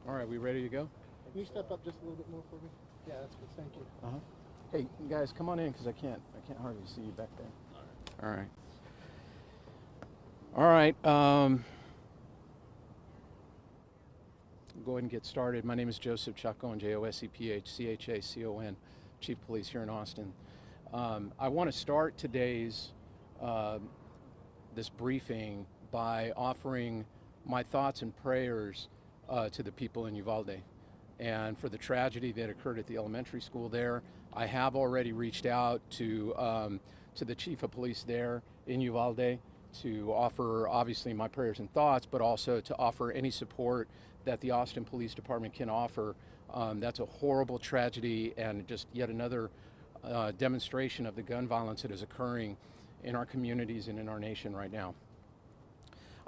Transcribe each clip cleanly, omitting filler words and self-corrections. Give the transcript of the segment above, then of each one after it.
All right, we ready to go? Can you step up just a little bit more for me? Yeah, that's good. Thank you. Hey, guys, come on in because I can't hardly see you back there. All right. All right. Go ahead and get started. My name is Joseph Chacon, Josephchacon, Chief of Police here in Austin. I want to start today's this briefing by offering my thoughts and prayers to the people in Uvalde and for the tragedy that occurred at the elementary school there. I have already reached out to the Chief of Police there in Uvalde to offer obviously my prayers and thoughts, but also to offer any support that the Austin Police Department can offer. That's a horrible tragedy and just yet another demonstration of the gun violence that is occurring in our communities and in our nation right now.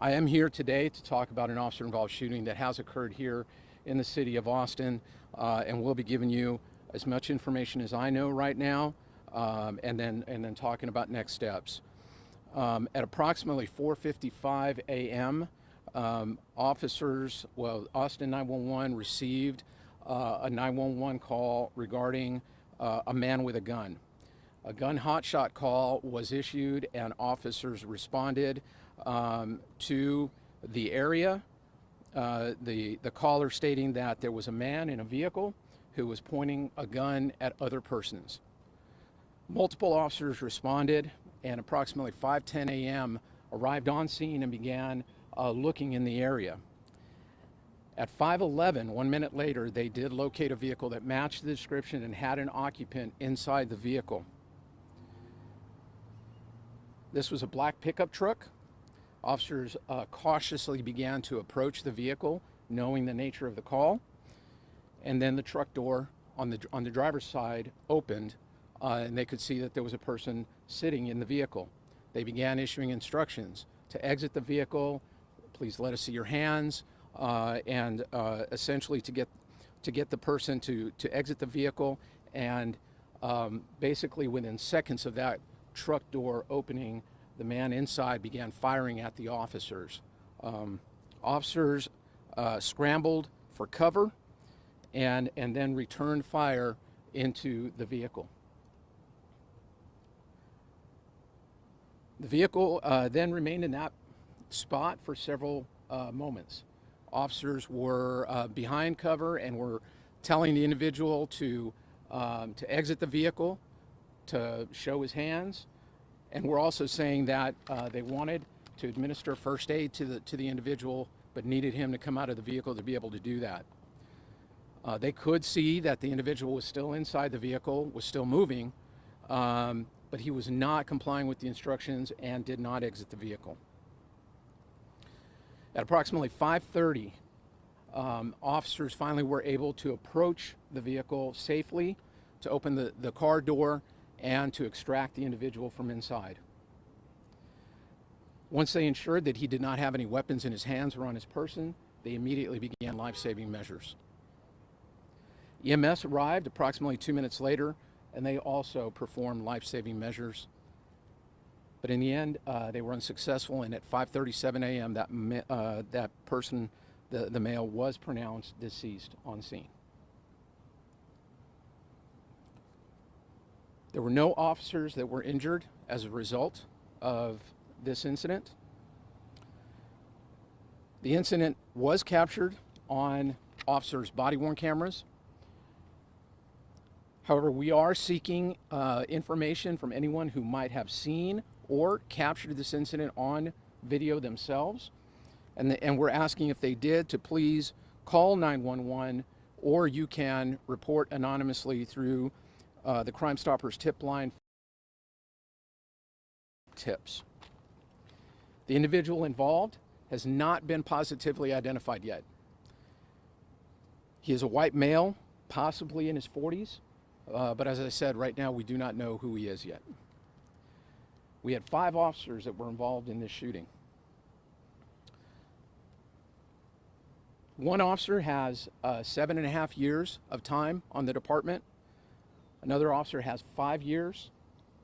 I am here today to talk about an officer-involved shooting that has occurred here in the city of Austin, and we'll be giving you as much information as I know right now, and then talking about next steps. At approximately 4:55 a.m., officers, Austin 911 received a 911 call regarding a man with a gun. A gun hotshot call was issued and officers responded to the area. The caller stating that there was a man in a vehicle who was pointing a gun at other persons. Multiple officers responded and approximately 5:10 a.m. arrived on scene and began looking in the area. At 5:11, 1 minute later, they did locate a vehicle that matched the description and had an occupant inside the vehicle. This was a black pickup truck. Officers cautiously began to approach the vehicle, knowing the nature of the call, and then the truck door on the driver's side opened, and they could see that there was a person sitting in the vehicle. They began issuing instructions to exit the vehicle. Please let us see your hands, and essentially to get the person to exit the vehicle. And basically within seconds of that truck door opening, the man inside began firing at the officers. Officers scrambled for cover and then returned fire into the vehicle. The vehicle then remained in that spot for several moments. Officers were behind cover and were telling the individual to exit the vehicle, to show his hands, and we're also saying that they wanted to administer first aid to the individual, but needed him to come out of the vehicle to be able to do that. They could see that the individual was still inside the vehicle, was still moving, but he was not complying with the instructions and did not exit the vehicle. At approximately 5:30, officers finally were able to approach the vehicle safely, to open the car door, and to extract the individual from inside. Once they ensured that he did not have any weapons in his hands or on his person, they immediately began life-saving measures. EMS arrived approximately 2 minutes later, and they also performed life-saving measures. But in the end, they were unsuccessful, and at 5:37 a.m., that person, the male, was pronounced deceased on scene. There were no officers that were injured as a result of this incident. The incident was captured on officers' body-worn cameras. However, we are seeking information from anyone who might have seen or captured this incident on video themselves. And we're asking, if they did, to please call 911, or you can report anonymously through the Crime Stoppers tip line tips. The individual involved has not been positively identified yet. He is a white male, possibly in his 40s, but as I said, right now we do not know who he is yet. We had 5 officers that were involved in this shooting. One officer has 7.5 years of time on the department. Another officer has 5 years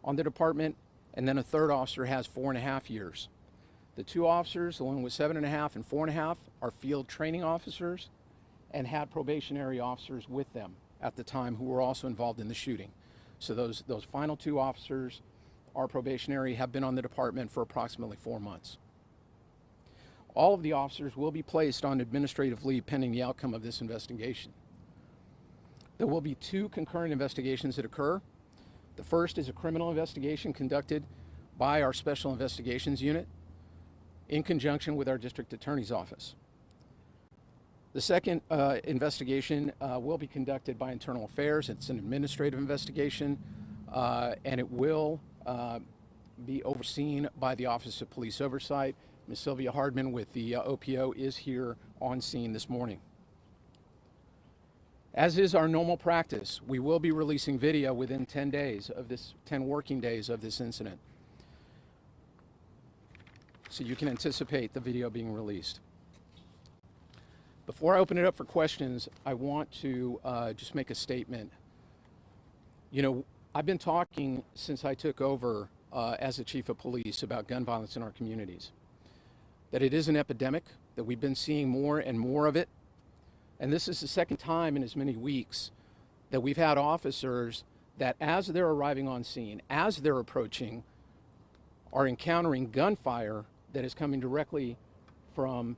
on the department, and then a third officer has 4.5 years. The 2 officers, the one with 7.5 and 4.5, are field training officers, and had probationary officers with them at the time who were also involved in the shooting. So those final 2 officers are probationary, have been on the department for approximately 4 months. All of the officers will be placed on administrative leave pending the outcome of this investigation. There will be 2 concurrent investigations that occur. The first is a criminal investigation conducted by our Special Investigations Unit in conjunction with our District Attorney's Office. The second investigation will be conducted by Internal Affairs. It's an administrative investigation, and it will be overseen by the Office of Police Oversight. Ms. Sylvia Hardman with the OPO is here on scene this morning. As is our normal practice, we will be releasing video within 10 working days of this incident. So you can anticipate the video being released. Before I open it up for questions, I want to just make a statement. You know, I've been talking since I took over as the Chief of Police about gun violence in our communities. That it is an epidemic, that we've been seeing more and more of it. And this is the second time in as many weeks that we've had officers that as they're arriving on scene, as they're approaching, are encountering gunfire that is coming directly from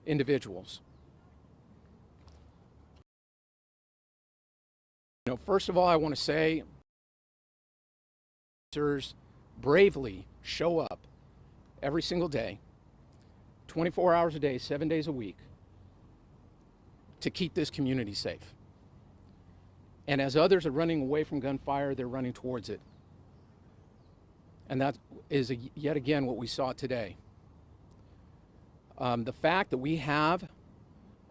individuals. You know, first of all, I want to say officers bravely show up every single day, 24 hours a day, 7 days a week, to keep this community safe. And as others are running away from gunfire, they're running towards it. And that is yet again what we saw today. The fact that we have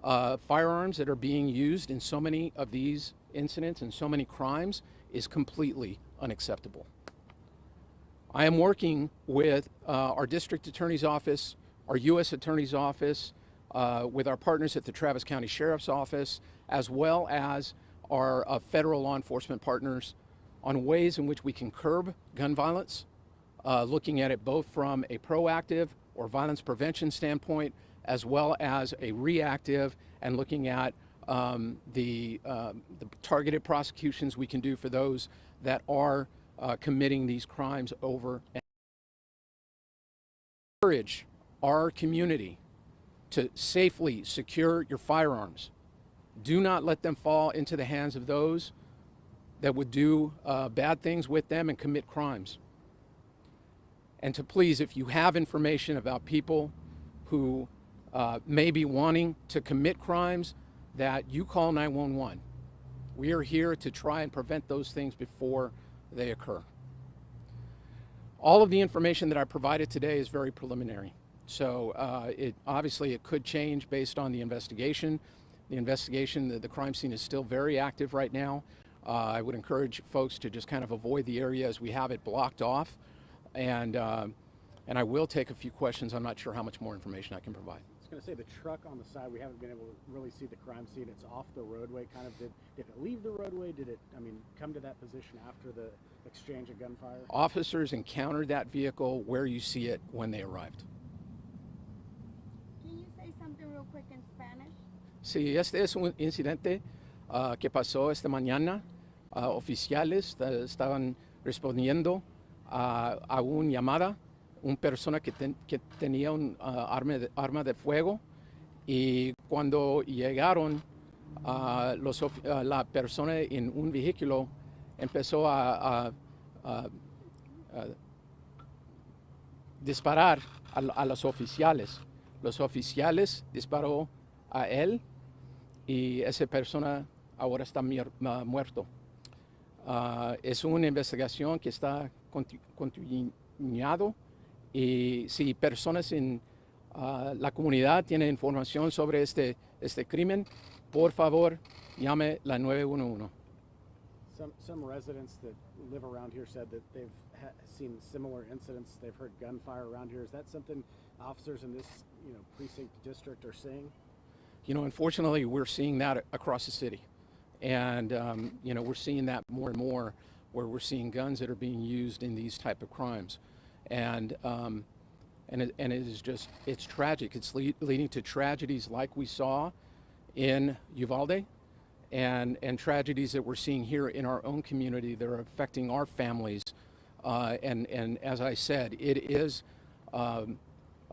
firearms that are being used in so many of these incidents and so many crimes is completely unacceptable. I am working with our District Attorney's Office, our U.S. Attorney's Office, with our partners at the Travis County Sheriff's Office, as well as our federal law enforcement partners on ways in which we can curb gun violence, looking at it both from a proactive or violence prevention standpoint, as well as a reactive, and looking at the targeted prosecutions we can do for those that are committing these crimes over and encourage our community to safely secure your firearms. Do not let them fall into the hands of those that would do bad things with them and commit crimes. And to please, if you have information about people who may be wanting to commit crimes, that you call 911. We are here to try and prevent those things before they occur. All of the information that I provided today is very preliminary. So obviously it could change based on the investigation. The crime scene is still very active right now. I would encourage folks to just kind of avoid the area as we have it blocked off. And I will take a few questions. I'm not sure how much more information I can provide. I was going to say, the truck on the side, we haven't been able to really see the crime scene. It's off the roadway, kind of. Did it leave the roadway? Did it, come to that position after the exchange of gunfire? Officers encountered that vehicle where you see it when they arrived. Can you say something real quick in Spanish? Sí, este es un incidente que pasó esta mañana. Oficiales estaban respondiendo a una llamada, una persona que tenía un arma de fuego, y cuando llegaron la persona en un vehículo empezó a disparar a los oficiales. Los oficiales disparó a él y esa persona ahora está muerto. Es una investigación que está continuando, y si personas en la comunidad tienen información sobre este crimen, por favor, llame la 911. Some residents that live around here said that they've seen similar incidents. They've heard gunfire around here. Is that something officers in this, precinct district are seeing? Unfortunately, we're seeing that across the city. And, we're seeing that more and more, where we're seeing guns that are being used in these type of crimes. And it is just, it's tragic. It's leading to tragedies like we saw in Uvalde and tragedies that we're seeing here in our own community that are affecting our families. And as I said, it is of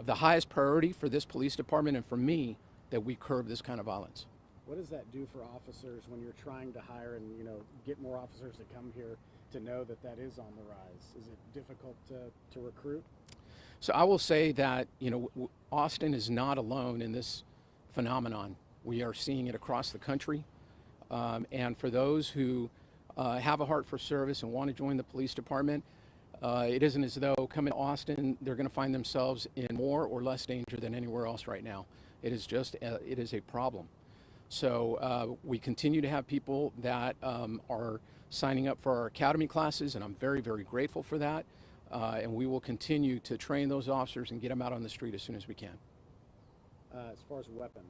the highest priority for this police department and for me that we curb this kind of violence. What does that do for officers when you're trying to hire and get more officers to come here to know that that is on the rise? Is it difficult to recruit? So I will say that Austin is not alone in this phenomenon. We are seeing it across the country, and for those who have a heart for service and want to join the police department, it isn't as though coming to Austin they're going to find themselves in more or less danger than anywhere else right now. It is just it is a problem. So we continue to have people that are signing up for our academy classes, and I'm very, very grateful for that. And we will continue to train those officers and get them out on the street as soon as we can. As far as weapon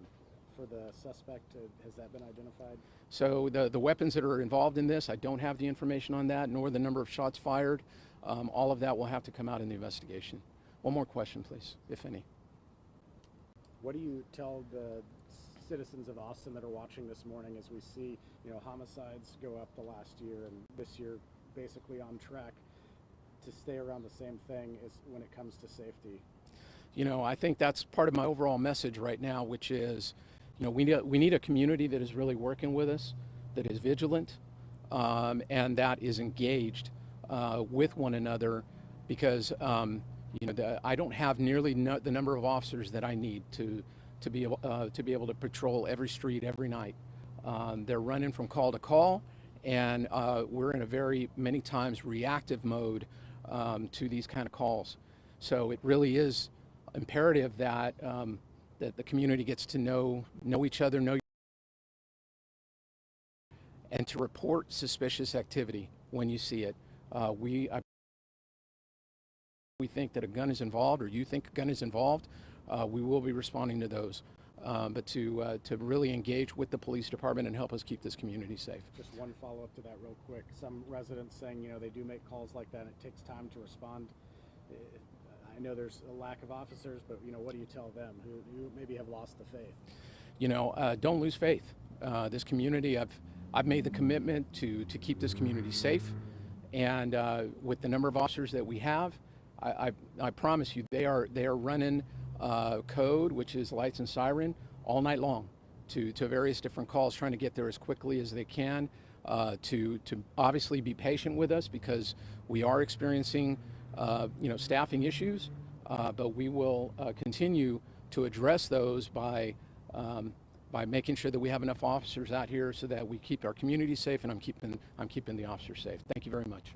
for the suspect, has that been identified? So the weapons that are involved in this, I don't have the information on that, nor the number of shots fired. All of that will have to come out in the investigation. One more question, please, if any. What do you tell the citizens of Austin that are watching this morning as we see, homicides go up the last year and this year basically on track to stay around the same thing as when it comes to safety? I think that's part of my overall message right now, which is, we need a community that is really working with us, that is vigilant, and that is engaged with one another, because I don't have nearly the number of officers that I need to be able to patrol every street every night. They're running from call to call, and we're in a very many times reactive mode to these kind of calls. So it really is imperative that that the community gets to know each other, and to report suspicious activity when you see it. We think that a gun is involved, or you think a gun is involved, we will be responding to those. But to really engage with the police department and help us keep this community safe. Just one follow-up to that real quick. Some residents saying, they do make calls like that and it takes time to respond. I know there's a lack of officers, but, what do you tell them who maybe have lost the faith? Don't lose faith. This community, I've made the commitment to keep this community safe. And with the number of officers that we have, I promise you, they are running code, which is lights and siren, all night long to various different calls, trying to get there as quickly as they can, to obviously be patient with us because we are experiencing staffing issues, but we will continue to address those by making sure that we have enough officers out here so that we keep our community safe, and I'm keeping the officers safe. Thank you very much.